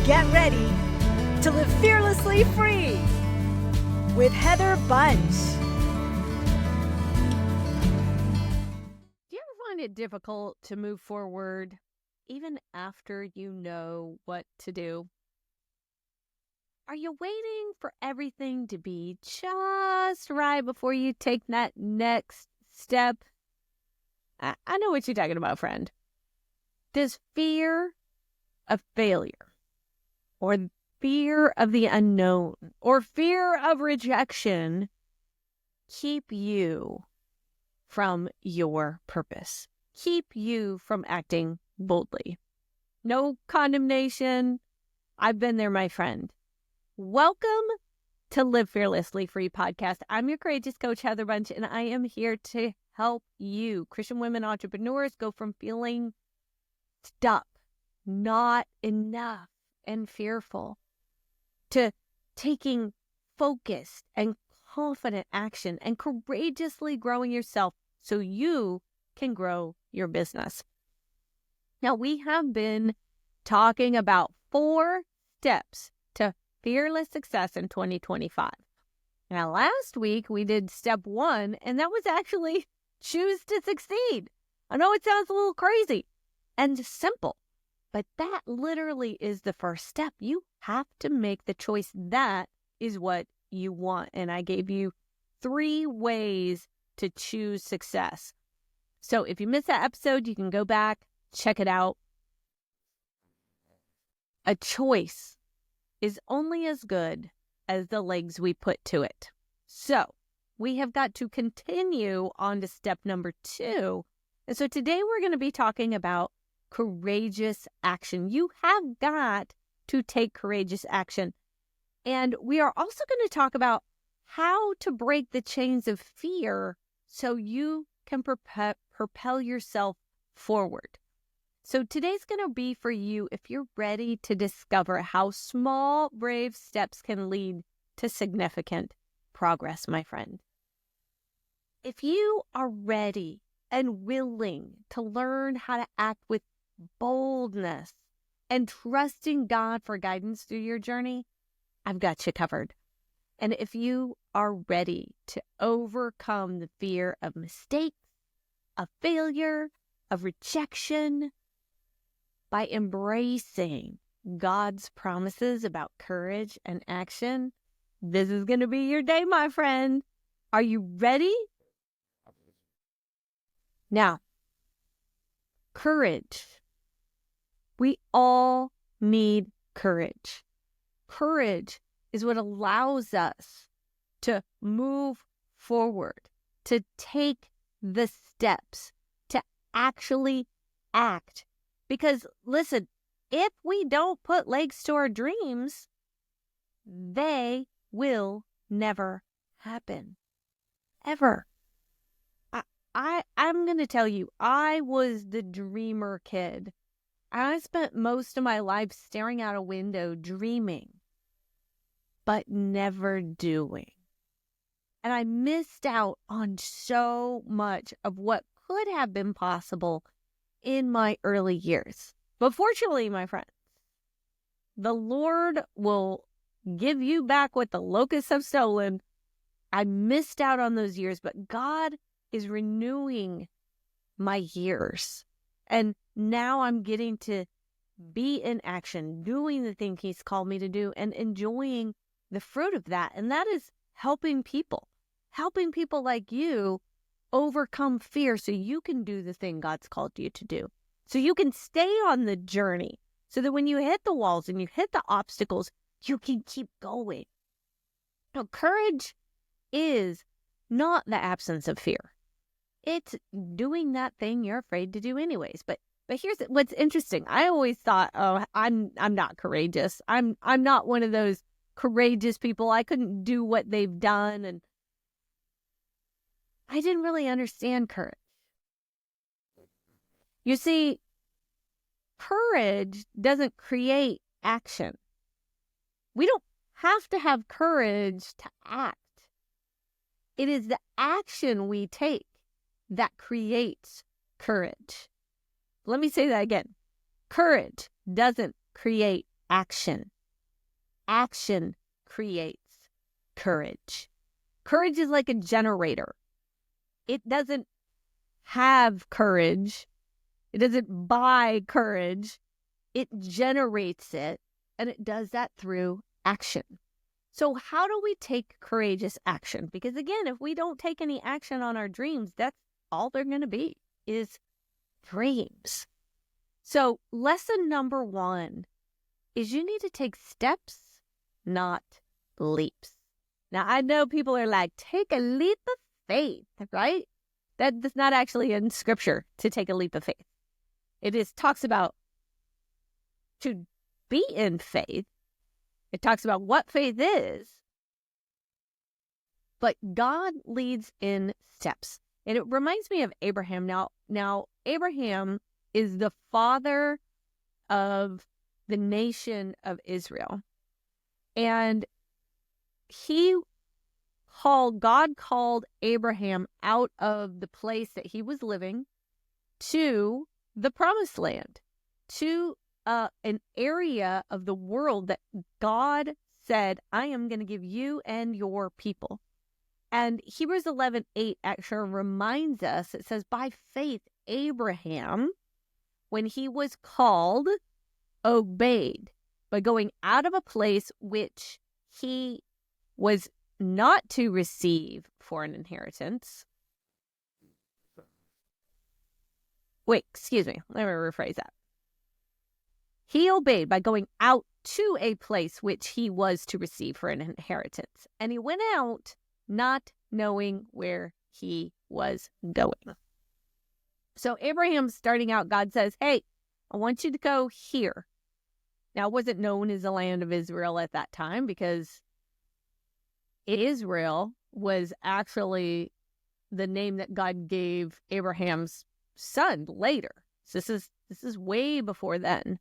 Get ready to live fearlessly free with Heather Bunch. Do you ever find it difficult to move forward even after you know what to do? Are you waiting for everything to be just right before you take that next step? I know what you're talking about, friend. Does fear of failure, or fear of the unknown, or fear of rejection keep you from your purpose? Keep you from acting boldly? No condemnation. I've been there, my friend. Welcome to Live Fearlessly Free podcast. I'm your courageous coach, Heather Bunch, and I am here to help you, Christian women entrepreneurs, go from feeling stuck, not enough, and fearful, to taking focused and confident action and courageously growing yourself so you can grow your business. Now, we have been talking about 4 steps to fearless success in 2025. Now, last week we did step 1, and that was actually choose to succeed. I know it sounds a little crazy and simple, but that literally is the first step. You have to make the choice. That is what you want. And I gave you 3 ways to choose success. So if you missed that episode, you can go back, check it out. A choice is only as good as the legs we put to it. So we have got to continue on to step number 2. And so today we're going to be talking about courageous action. You have got to take courageous action. And we are also going to talk about how to break the chains of fear so you can propel yourself forward. So today's going to be for you if you're ready to discover how small, brave steps can lead to significant progress, my friend. If you are ready and willing to learn how to act with boldness and trusting God for guidance through your journey, I've got you covered. And if you are ready to overcome the fear of mistakes, of failure, of rejection, by embracing God's promises about courage and action, this is going to be your day, my friend. Are you ready? Now, courage. We all need courage. Courage is what allows us to move forward, to take the steps, to actually act. Because, listen, if we don't put legs to our dreams, they will never happen. Ever. I'm going to tell you, I was the dreamer kid. I spent most of my life staring out a window dreaming, but never doing. And I missed out on so much of what could have been possible in my early years. But fortunately, my friends, the Lord will give you back what the locusts have stolen. I missed out on those years, but God is renewing my years. And now I'm getting to be in action, doing the thing He's called me to do and enjoying the fruit of that. And that is helping people like you overcome fear so you can do the thing God's called you to do. So you can stay on the journey so that when you hit the walls and you hit the obstacles, you can keep going. Now, courage is not the absence of fear. It's doing that thing you're afraid to do anyways. But here's what's interesting. I always thought, oh, I'm not courageous. I'm not one of those courageous people. I couldn't do what they've done. And I didn't really understand courage. You see, courage doesn't create action. We don't have to have courage to act. It is the action we take that creates courage. Let me say that again. Courage doesn't create action. Action creates courage. Courage is like a generator. It doesn't have courage. It doesn't buy courage. It generates it, and it does that through action. So how do we take courageous action? Because again, if we don't take any action on our dreams, that's all they're going to be, is dreams. So lesson number 1 is you need to take steps, not leaps. Now, I know people are like, take a leap of faith, right? That's not actually in scripture, to take a leap of faith. It talks about to be in faith. It talks about what faith is. But God leads in steps. And it reminds me of Abraham. Now Abraham is the father of the nation of Israel. And God called Abraham out of the place that he was living to the promised land, to an area of the world that God said, I am going to give you and your people. And Hebrews 11:8 actually reminds us, it says, by faith, Abraham, when he was called, obeyed by going out of a place which he was not to receive for an inheritance. Wait, excuse me. Let me rephrase that. He obeyed by going out to a place which he was to receive for an inheritance. And he went out not knowing where he was going. So Abraham's starting out, God says, hey, I want you to go here. Now, it wasn't known as the land of Israel at that time because Israel was actually the name that God gave Abraham's son later. So this is way before then.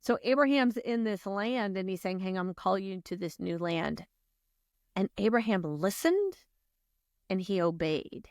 So Abraham's in this land and he's saying, hey, I'm going to call you to this new land. And Abraham listened and he obeyed.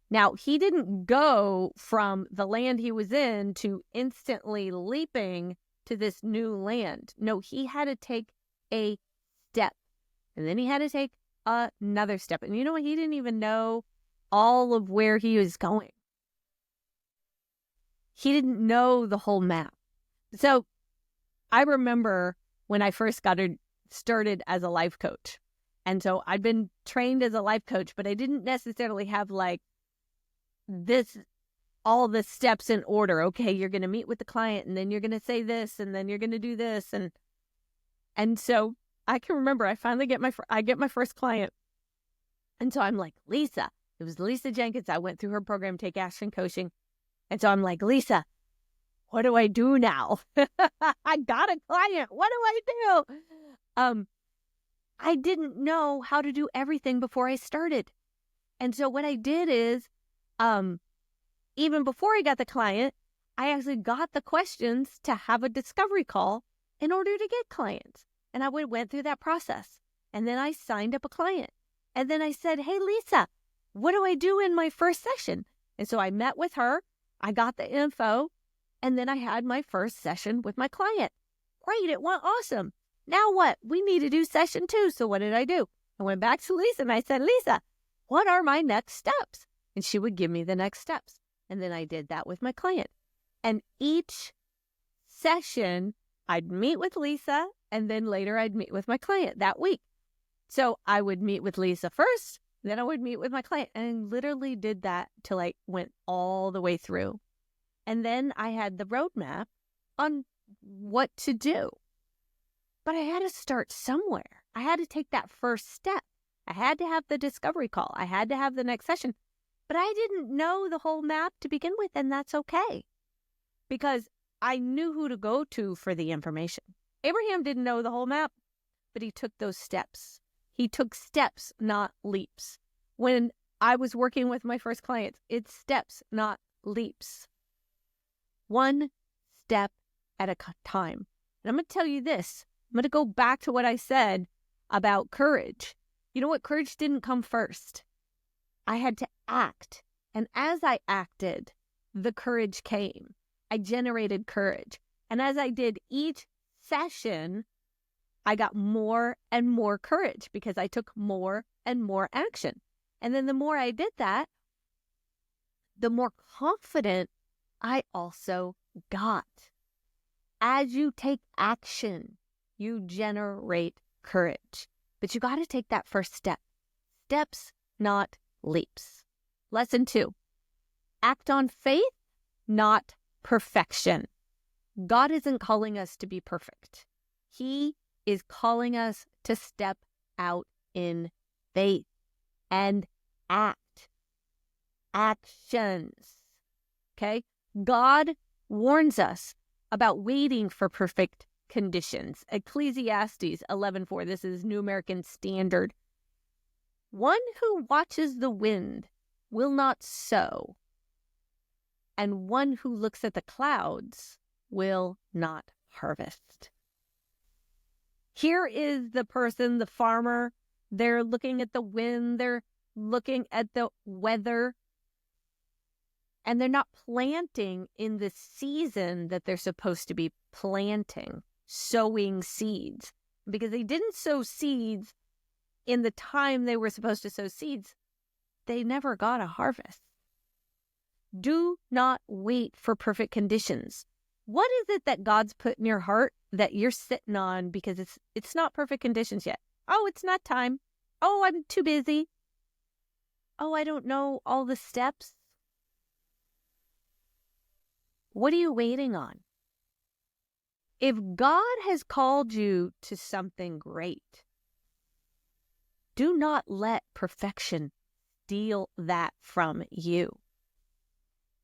Now, he didn't go from the land he was in to instantly leaping to this new land. No, he had to take a step. And then he had to take another step. And you know what? He didn't even know all of where he was going. He didn't know the whole map. So I remember when I first got started as a life coach. And so I'd been trained as a life coach, but I didn't necessarily have like all the steps in order. Okay, you're going to meet with the client and then you're going to say this and then you're going to do this. And so I can remember I finally get my first client. And so I'm like, Lisa, it was Lisa Jenkins. I went through her program, Take Action Coaching. And so I'm like, Lisa, what do I do now? I got a client. What do I do? I didn't know how to do everything before I started. And so what I did is, even before I got the client, I actually got the questions to have a discovery call in order to get clients. And I went through that process. And then I signed up a client. And then I said, hey, Lisa, what do I do in my first session? And so I met with her. I got the info. And then I had my first session with my client. Great. It went awesome. Now what? We need to do session 2. So what did I do? I went back to Lisa and I said, Lisa, what are my next steps? And she would give me the next steps. And then I did that with my client. And each session, I'd meet with Lisa, and then later I'd meet with my client that week. So I would meet with Lisa first, then I would meet with my client. And I literally did that till I went all the way through. And then I had the roadmap on what to do. But I had to start somewhere. I had to take that first step. I had to have the discovery call. I had to have the next session. But I didn't know the whole map to begin with, and that's okay. Because I knew who to go to for the information. Abraham didn't know the whole map, but he took those steps. He took steps, not leaps. When I was working with my first clients, it's steps, not leaps. One step at a time. And I'm going to tell you this. I'm going to go back to what I said about courage. You know what? Courage didn't come first. I had to act. And as I acted, the courage came. I generated courage. And as I did each session, I got more and more courage because I took more and more action. And then the more I did that, the more confident I also got. As you take action, you generate courage. But you got to take that first step. Steps, not leaps. Lesson 2, act on faith, not perfection. God isn't calling us to be perfect. He is calling us to step out in faith and act. Actions. Okay? God warns us about waiting for perfect conditions. Ecclesiastes 11:4. This is New American Standard. One who watches the wind will not sow, and one who looks at the clouds will not harvest. Here is the person, the farmer. They're looking at the wind. They're looking at the weather. And they're not planting in the season that they're supposed to be planting, sowing seeds. Because they didn't sow seeds in the time they were supposed to sow seeds, they never got a harvest. Do not wait for perfect conditions. What is it that God's put in your heart that you're sitting on because it's not perfect conditions yet? Oh, it's not time. Oh, I'm too busy. Oh, I don't know all the steps. What are you waiting on? If God has called you to something great, do not let perfection steal that from you.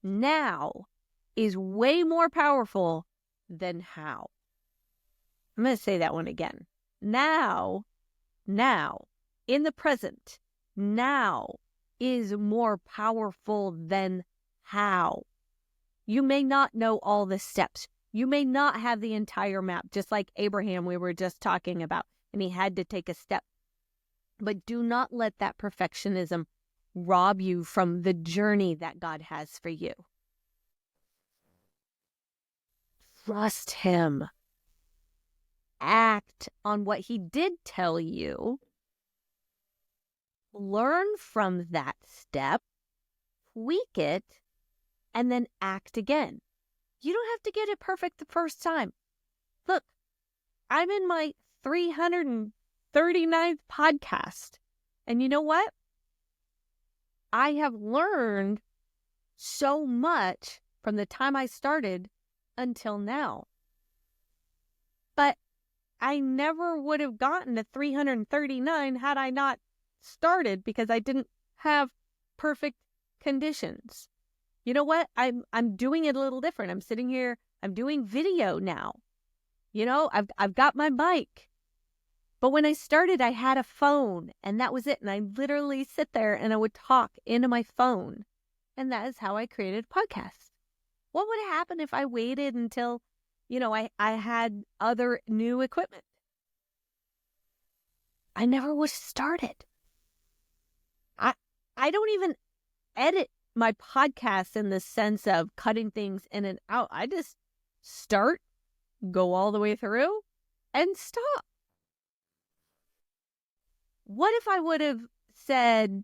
Now is way more powerful than how. I'm going to say that one again. Now, in the present, now is more powerful than how. You may not know all the steps. You may not have the entire map, just like Abraham we were just talking about, and he had to take a step. But do not let that perfectionism rob you from the journey that God has for you. Trust him. Act on what he did tell you. Learn from that step, tweak it, and then act again. You don't have to get it perfect the first time. Look, I'm in my 339th podcast. And you know what? I have learned so much from the time I started until now. But I never would have gotten to 339 had I not started because I didn't have perfect conditions. You know what? I'm doing it a little different. I'm sitting here, I'm doing video now. You know, I've got my mic. But when I started, I had a phone and that was it. And I literally sit there and I would talk into my phone. And that is how I created a podcast. What would happen if I waited until, I had other new equipment? I never would have started. I don't even edit my podcast in the sense of cutting things in and out. I just start, go all the way through, and stop. What if I would have said,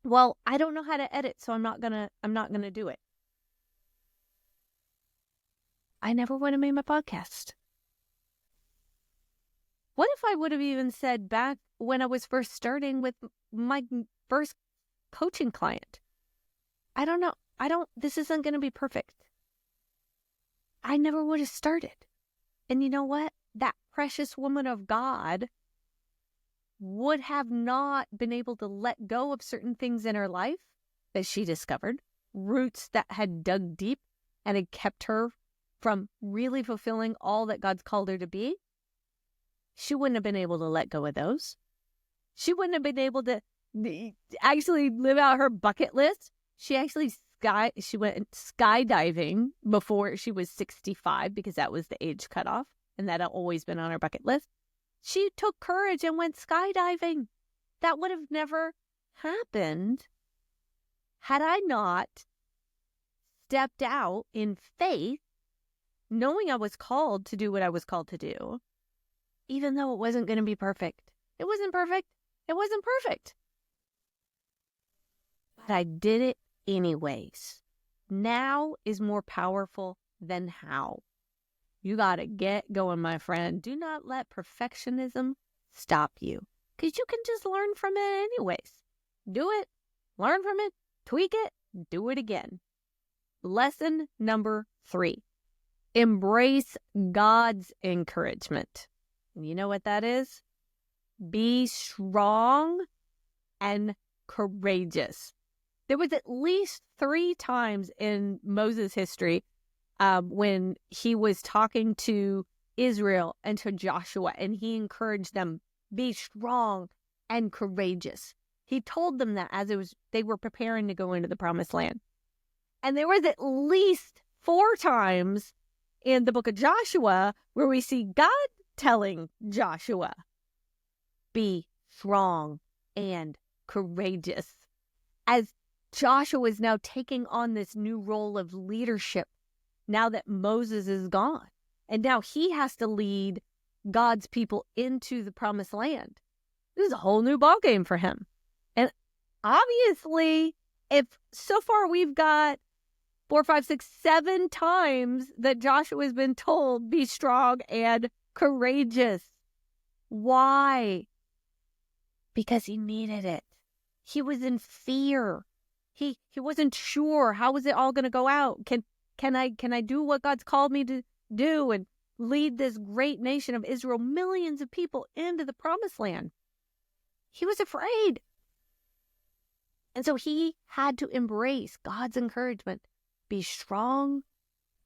well, I don't know how to edit, so I'm not gonna do it. I never would have made my podcast. What if I would have even said back when I was first starting with my first coaching client, I don't know. This isn't going to be perfect. I never would have started. And you know what? That precious woman of God would have not been able to let go of certain things in her life that she discovered, roots that had dug deep and had kept her from really fulfilling all that God's called her to be. She wouldn't have been able to let go of those. She wouldn't have been able to actually live out her bucket list. She went skydiving before she was 65 because that was the age cutoff, and that had always been on her bucket list. She took courage and went skydiving. That would have never happened had I not stepped out in faith, knowing I was called to do what I was called to do, even though it wasn't going to be perfect. It wasn't perfect. It wasn't perfect. But I did it anyways. Now is more powerful than how. You got to get going, my friend. Do not let perfectionism stop you, because you can just learn from it anyways. Do it, learn from it, tweak it, do it again. Lesson number 3, embrace God's encouragement. You know what that is? Be strong and courageous. There was at least 3 times in Moses' history when he was talking to Israel and to Joshua, and he encouraged them, be strong and courageous. He told them that as they were preparing to go into the promised land. And there was at least 4 times in the book of Joshua where we see God telling Joshua, be strong and courageous. As Joshua is now taking on this new role of leadership, now that Moses is gone. And now he has to lead God's people into the promised land. This is a whole new ballgame for him. And obviously, if so far we've got 4, 5, 6, 7 times that Joshua has been told, be strong and courageous. Why? Because he needed it. He was in fear. He wasn't sure. How was it all going to go out? Can I do what God's called me to do and lead this great nation of Israel, millions of people, into the promised land? He was afraid. And so he had to embrace God's encouragement. Be strong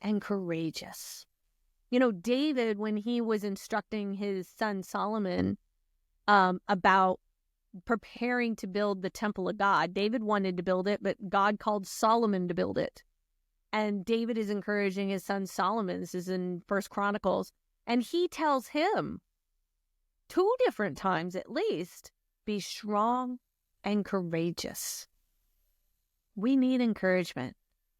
and courageous. You know, David, when he was instructing his son Solomon about preparing to build the temple of God, David wanted to build it, but God called Solomon to build it. And David is encouraging his son Solomon. This is in 1 Chronicles. And he tells him 2 different times at least, be strong and courageous. We need encouragement.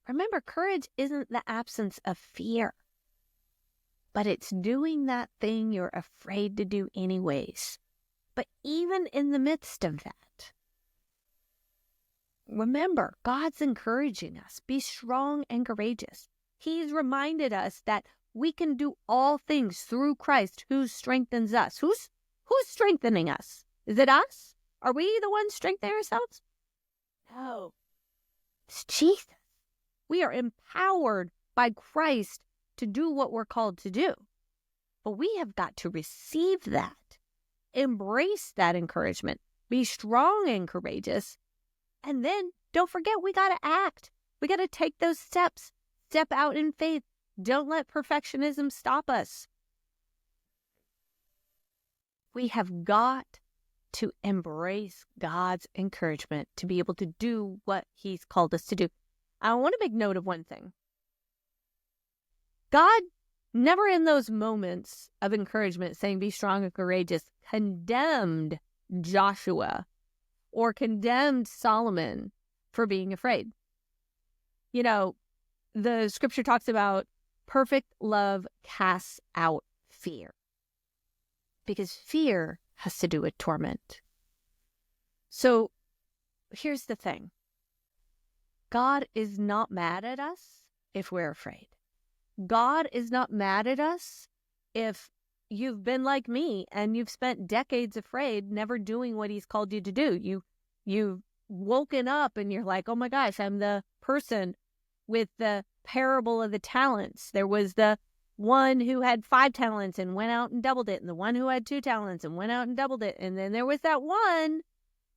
Remember, courage isn't the absence of fear, but it's doing that thing you're afraid to do anyways. But even in the midst of that, remember, God's encouraging us. Be strong and courageous. He's reminded us that we can do all things through Christ who strengthens us. Who's strengthening us? Is it us? Are we the ones strengthening ourselves? No. It's Jesus. We are empowered by Christ to do what we're called to do. But we have got to receive that. Embrace that encouragement. Be strong and courageous. And then don't forget, we got to act. We got to take those steps. Step out in faith. Don't let perfectionism stop us. We have got to embrace God's encouragement to be able to do what He's called us to do. I want to make note of one thing. God never in those moments of encouragement saying be strong and courageous condemned Joshua or condemned Solomon for being afraid. You know, the scripture talks about perfect love casts out fear, because fear has to do with torment. So here's the thing. God is not mad at us if we're afraid. God is not mad at us if you've been like me and you've spent decades afraid, never doing what He's called you to do. You've woken up and you're like, oh my gosh, I'm the person with the parable of the talents. There was the one who had 5 talents and went out and doubled it, and the one who had 2 talents and went out and doubled it. And then there was that one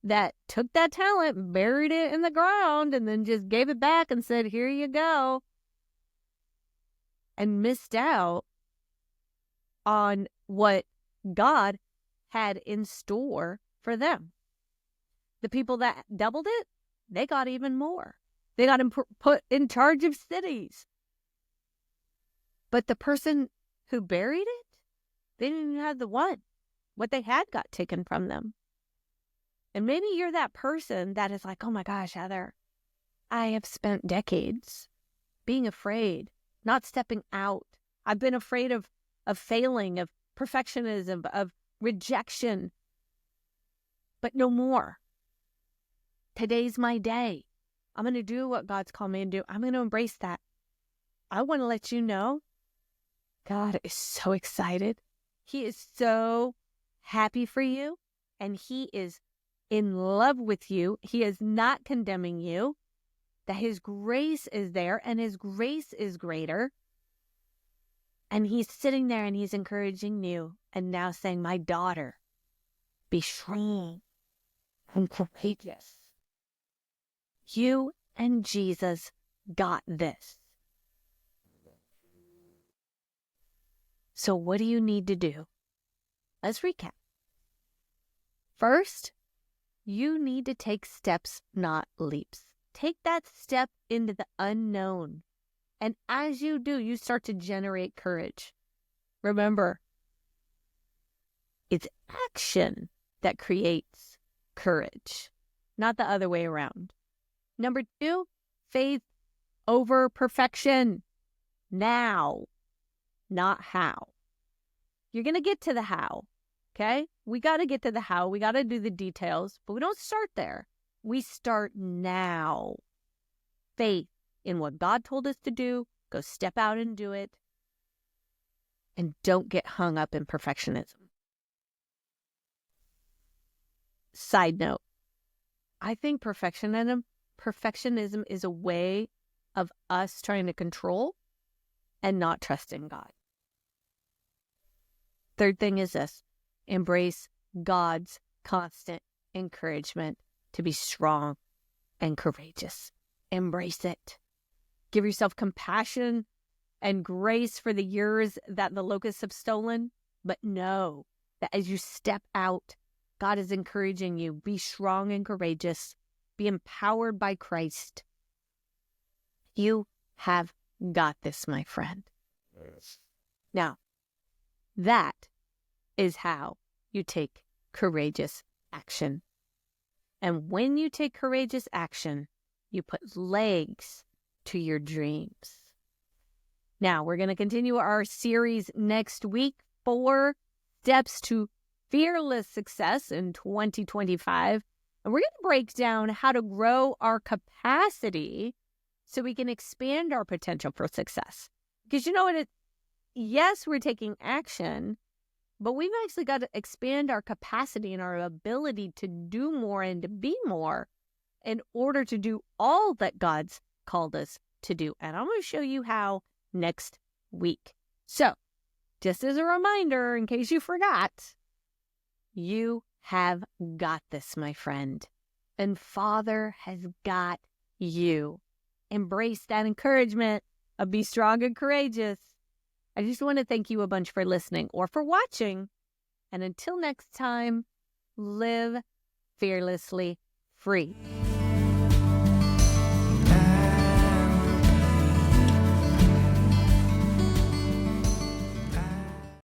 that took that talent, buried it in the ground, and then just gave it back and said, here you go, and missed out on what God had in store for them. The people that doubled it, they got even more. They got put in charge of cities. But the person who buried it, they didn't even have the one. What they had got taken from them. And maybe you're that person that is like, oh my gosh, Heather, I have spent decades being afraid, not stepping out, I've been afraid of failing, of perfectionism, of rejection. But no more. Today's my day. I'm going to do what God's called me to do. I'm going to embrace that. I want to let you know God is so excited. He is so happy for you, and He is in love with you. He is not condemning you, that His grace is there, and His grace is greater. And He's sitting there and He's encouraging you and now saying, my daughter, be strong and courageous. You and Jesus got this. So what do you need to do? Let's recap. First, you need to take steps, not leaps. Take that step into the unknown. And as you do, you start to generate courage. Remember, it's action that creates courage, not the other way around. Number 2, faith over perfection. Now, not how. You're going to get to the how, okay? We got to get to the how. We got to do the details, but we don't start there. We start now. Faith in what God told us to do. Go step out and do it. And don't get hung up in perfectionism. Side note, I think perfectionism is a way of us trying to control and not trusting God. Third thing is this: embrace God's constant encouragement to be strong and courageous. Embrace it. Give yourself compassion and grace for the years that the locusts have stolen, but know that as you step out, God is encouraging you. Be strong and courageous. Be empowered by Christ. You have got this, my friend. Now, that is how you take courageous action. And when you take courageous action, you put legs to your dreams. Now, we're going to continue our series next week, 4 steps to fearless success in 2025. And we're going to break down how to grow our capacity so we can expand our potential for success. Because you know what? Yes, we're taking action, but we've actually got to expand our capacity and our ability to do more and to be more in order to do all that God's called us to do. And I'm going to show you how next week. So, just as a reminder, in case you forgot, you have got this, my friend. And Father has got you. Embrace that encouragement of be strong and courageous. I just want to thank you a bunch for listening or for watching. And until next time, live fearlessly free.